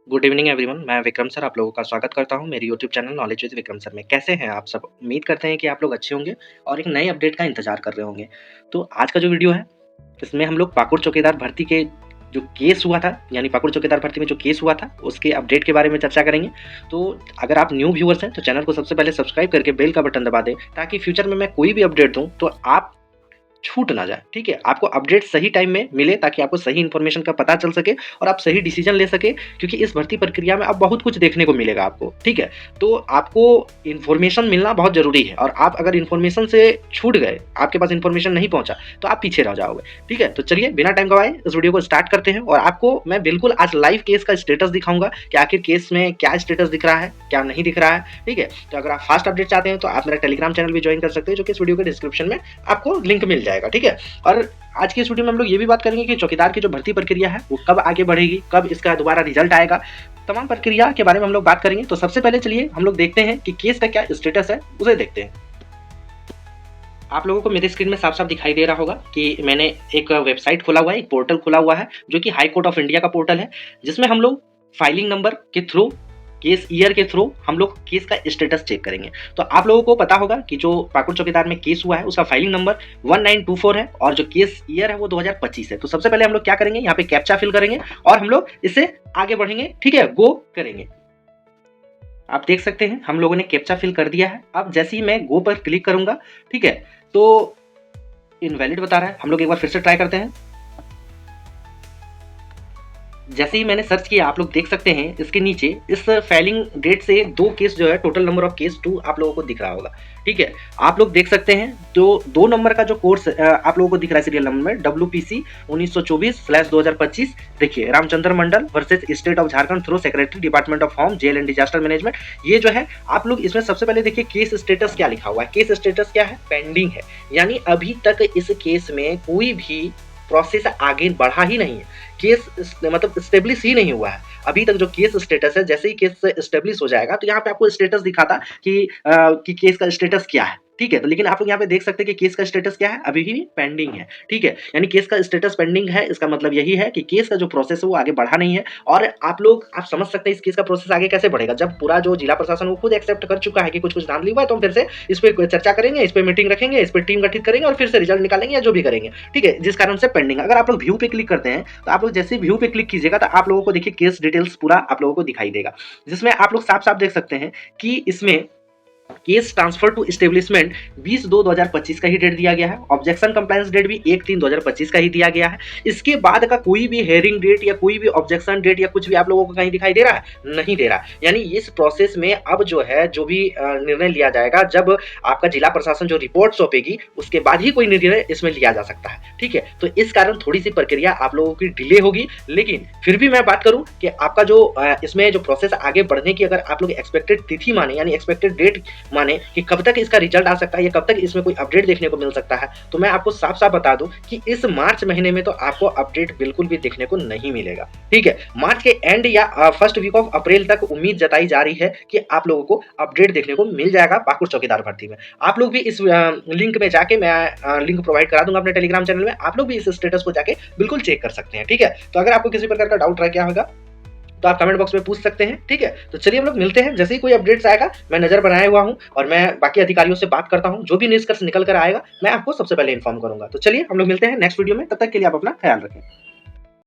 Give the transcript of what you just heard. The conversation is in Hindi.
Good evening everyone. मैं विक्रम सर आप लोगों का स्वागत करता हूं मेरे YouTube channel knowledge with Vikram sir में। कैसे हैं आप सब? उम्मीद करते हैं कि आप लोग अच्छे होंगे और एक नए अपडेट का इंतजार कर रहे होंगे। तो आज का जो वीडियो है इसमें हम लोग पाकुड़ चौकीदार भर्ती के जो केस हुआ था, यानी पाकुड़ चौकीदार भर्ती में जो केस हुआ था उसके अपडेट के बारे में चर्चा करेंगे। तो अगर आप न्यू व्यूअर्स हैं तो चैनल को सबसे पहले सब्सक्राइब करके बेल का बटन दबा दें, ताकि फ्यूचर में मैं कोई भी अपडेट दूं तो आप छूट ना जाए। ठीक है, आपको अपडेट सही टाइम में मिले, ताकि आपको सही इन्फॉर्मेशन का पता चल सके और आप सही डिसीजन ले सके, क्योंकि इस भर्ती प्रक्रिया में अब बहुत कुछ देखने को मिलेगा आपको। ठीक है, तो आपको इन्फॉर्मेशन मिलना बहुत जरूरी है, और आप अगर इन्फॉर्मेशन से छूट गए, आपके पास इन्फॉर्मेशन नहीं पहुंचा, तो आप पीछे रह जाओगे। ठीक है, तो चलिए बिना टाइम गवाए इस वीडियो को स्टार्ट करते हैं, और आपको मैं बिल्कुल आज लाइव केस का स्टेटस दिखाऊंगा कि आखिर केस में क्या स्टेटस दिख रहा है, क्या नहीं दिख रहा है। ठीक है, तो अगर आप फास्ट अपडेट चाहते हैं तो आप मेरा टेलीग्राम चैनल भी ज्वाइन कर सकते हैं, जो कि इस वीडियो के डिस्क्रिप्शन में आपको लिंक मिल जाएगा। ठीक है, और आज की इस वीडियो में हम लोग ये भी बात करेंगे कि चौकीदार की जो भर्ती प्रक्रिया है वो कब आगे बढ़ेगी, कब इसका दोबारा रिजल्ट आएगा, तमाम प्रक्रिया के बारे में हम लोग बात करेंगे। तो सबसे पहले चलिए हम लोग देखते हैं कि केस का क्या स्टेटस है, उसे देखते हैं। आप लोगों को मेरे स्क्रीन में साफ साफ दिखाई दे रहा होगा कि मैंने एक वेबसाइट खोला हुआ है, एक पोर्टल खोला हुआ है, जो कि हाई कोर्ट ऑफ इंडिया का पोर्टल है, जिसमें हम लोग फाइलिंग नंबर के थ्रू, केस ईयर के थ्रू हम लोग केस का स्टेटस चेक करेंगे। तो आप लोगों को पता होगा कि जो पाकुड़ चौकीदार में केस हुआ है उसका फाइलिंग नंबर 1924 है, और जो केस ईयर है वो 2025 है। तो सबसे पहले हम लोग क्या करेंगे, यहाँ पे कैप्चा फिल करेंगे और हम लोग इससे आगे बढ़ेंगे। ठीक है, गो करेंगे। आप देख सकते हैं हम लोगों ने कैप्चा फिल कर दिया है। अब जैसे ही मैं गो पर क्लिक करूंगा, ठीक है, तो इनवैलिड बता रहा है। हम लोग एक बार फिर से ट्राई करते हैं। जैसे ही मैंने सर्च किया, आप लोग देख सकते हैं इसके नीचे इस फाइलिंग डेट से 2 केस जो है, टोटल नंबर ऑफ केस 2 आप लोगों को दिख रहा होगा। ठीक है, आप लोग देख सकते हैं तो 2 नंबर का जो कोर्स आप लोगों को दिख रहा है सीरियल नंबर में, WPC 1924/2025। देखिए, Ramchandra Mandal versus state of Jharkhand through secretary department of home jail and disaster management. ये जो है आप लोग इसमें सबसे पहले देखिए केस स्टेटस क्या लिखा हुआ है। केस स्टेटस क्या है? पेंडिंग है, यानी अभी तक इस केस में कोई भी प्रोसेस आगे बढ़ा ही नहीं है, केस मतलब स्टेब्लिश ही नहीं हुआ है अभी तक। जो केस स्टेटस है, जैसे ही केस स्टेब्लिश हो जाएगा तो यहाँ पे आपको स्टेटस दिखाता कि केस का स्टेटस क्या है। ठीक है, तो लेकिन आप लोग यहाँ पे देख सकते हैं कि केस का स्टेटस क्या है, अभी भी पेंडिंग है। ठीक है, यानी केस का स्टेटस पेंडिंग है, इसका मतलब यही है कि केस का जो प्रोसेस है वो आगे बढ़ा नहीं है। और आप समझ सकते हैं इस केस का प्रोसेस आगे कैसे बढ़ेगा, जब पूरा जो जिला प्रशासन वो खुद एक्सेप्ट कर चुका है कि कुछ धांधली हुआ है, तो हम फिर से इस पर चर्चा करेंगे, इस पर मीटिंग रखेंगे, इस पर टीम गठित करेंगे और फिर से रिजल्ट निकालेंगे या जो भी करेंगे। ठीक है, जिस कारण से पेंडिंग। अगर आप लोग व्यू पे क्लिक करते हैं तो आप लोग जैसे व्यू पे क्लिक कीजिएगा तो आप लोगों को देखिए केस डिटेल्स पूरा आप लोगों को दिखाई देगा, जिसमें आप लोग साफ साफ देख सकते हैं कि इसमें केस ट्रांसफर टू एस्टेब्लिशमेंट 20/2/2025 का ही डेट दिया गया है। ऑब्जेक्शन कंप्लायंस डेट भी 1/3/2025 का ही दिया गया है। इसके बाद का कोई भी हेयरिंग डेट या कोई भी ऑब्जेक्शन डेट या कुछ भी आप लोगों को कहीं दिखाई दे रहा है? नहीं दे रहा। यानी इस प्रोसेस में अब जो है, जो भी निर्णय लिया जाएगा, जब आपका जिला प्रशासन जो रिपोर्ट सौंपेगी उसके बाद ही कोई निर्णय इसमें लिया जा सकता है। ठीक है, तो इस कारण थोड़ी सी प्रक्रिया आप लोगों की डिले होगी, लेकिन फिर भी मैं बात करूं कि आपका जो इसमें जो प्रोसेस आगे बढ़ने की अगर आप लोग एक्सपेक्टेड तिथि माने, यानी एक्सपेक्टेड डेट माने कि कब तक इसका रिजल्ट आ सकता है या कब तक इसमें कोई अपडेट देखने को मिल सकता है, तो मैं आपको साफ साफ बता दूं कि इस मार्च महीने में तो आपको अपडेट बिल्कुल भी देखने को नहीं मिलेगा। ठीक है, मार्च के एंड या फर्स्ट वीक ऑफ अप्रैल तक उम्मीद जताई जा रही है कि आप लोगों को अपडेट देखने को मिल जाएगा पाकुड़ चौकीदार भर्ती में। आप लोग भी इस लिंक में जाके, मैं लिंक प्रोवाइड करा दूंगा अपने टेलीग्राम चैनल में, आप लोग भी इस स्टेटस को जाके बिल्कुल चेक कर सकते हैं। ठीक है, तो अगर आपको किसी प्रकार का डाउट रह गया होगा तो आप कमेंट बॉक्स में पूछ सकते हैं। ठीक है, तो चलिए हम लोग मिलते हैं, जैसे ही कोई अपडेट्स आएगा मैं नजर बनाए हुआ हूं और मैं बाकी अधिकारियों से बात करता हूं, जो भी निष्कर्ष निकल कर आएगा मैं आपको सबसे पहले इन्फॉर्म करूंगा। तो चलिए हम लोग मिलते हैं नेक्स्ट वीडियो में, तब तक के लिए आप अपना ख्याल रखें।